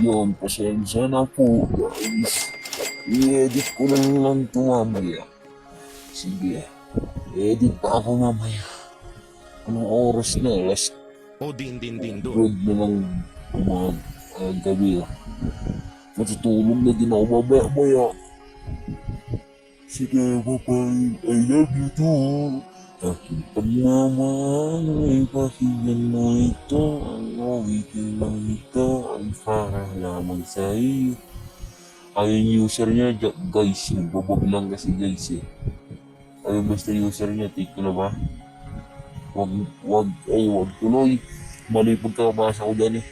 Yun, pasensya na po guys. I-edit ko lang ito mamaya. Sige, edit pa ako mamaya. Anong oras na? Last O din dun. good na lang gabi. Matutulog na din ako mamaya. Sige, bye-bye. I love you too. Aking pagmamahal ay pakinggan mo ito. Ang awitin lang ito ay para lamang sa iyo. Ayun user niya, guys. Nagbabag lang kasi guys eh. Ayun basta user niya, take ko na ba? Wag tuloy. Mali pagkabasa ko dyan eh.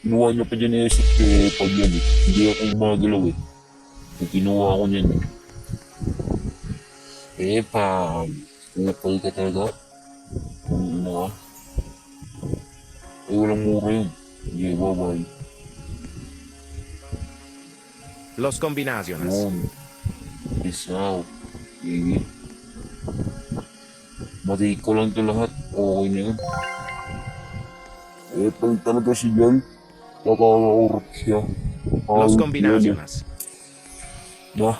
Kinuha niya pa dyan eh, pag yan eh. Hindi ako magalaw eh. Kinuha ko niyan eh. Pag pupal ka talaga. Kung ina ka. Ay walang mura yun. Sige, bye-bye. Los combinaciones. Yun. Peace out. Sige. Matik ko lang ito lahat. Okay na yun. Pag talaga si Jal. Nakaka-urot siya. Los combinaciones. Na.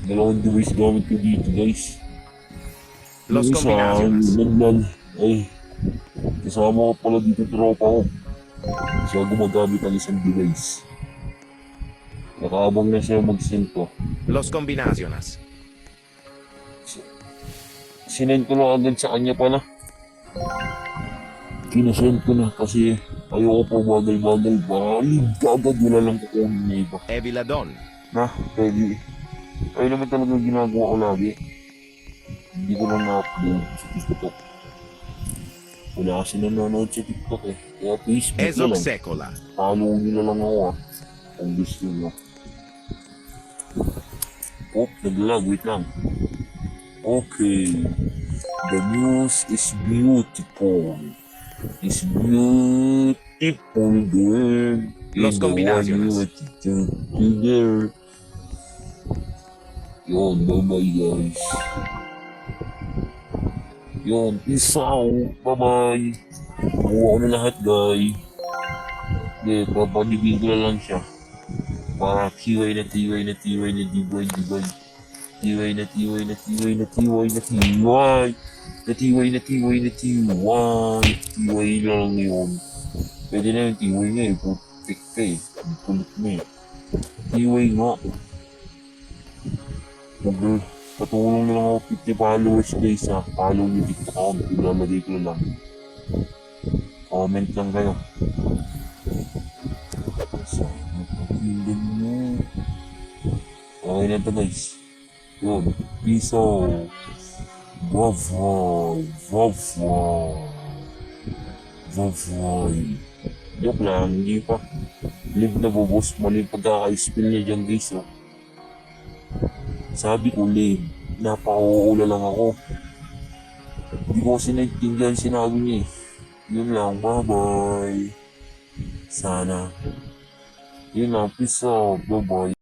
Dalawang device gamit ko dito guys. Los Yung isa, combinaciones. naglan. Ay, kasama ko pala dito tropa ko. Siya gumagamit ng isang device. Nakaabang na siya mag-sync ko. Los combinaciones. Sinend ko lang agad sa kanya pala. Kinasend ko na kasi ayoko po bagal-bagal. Balig agad wala lang kukunin na iba. Eviladon. Na, pwede. Ayun naman talaga ginagawa ko lagi. Hindi ko lang na-upload sa TikTok. Wala kasi nanonood sa TikTok eh. Kaya Facebook na Ezog lang. Secola. Follow nyo na lang ako kung gusto nyo. Oh, naglag. Wait lang. Okay. The news is beautiful. It's beautiful girl. Los combinaciones. Together. Yun, bye-bye guys. Yun, peace out. Bye-bye. Nakuha ko na lahat guys. Hindi, papanibig ko na lang siya. Para TY na TY na TY na DY. TY na TY na TY na TY na TY. Na TY na TY na TY. TY lang yun. Pwede na yung TY nga eh. Putik ka eh. Kulit mo eh. TY nga. Patulong na lang ako 50 followers guys ha. Follow nyo TikTok account. Ilalagay ko lang. Comment lang kayo. Pakinggan nyo. Okay na ito guys. Yun. Peace out. Bye-bye. Bye-bye. Bye-bye. Joke lang. Hindi pa. Live na bubos. Mali yung pagkaka-spill niya dyan guys. Oh. Sabi ko live. Napaka-uula lang ako. Hindi ko kasi naintindihan sinabi niya eh. Yun lang. Bye-bye. Sana. Yun lang. Peace out. Bye-bye.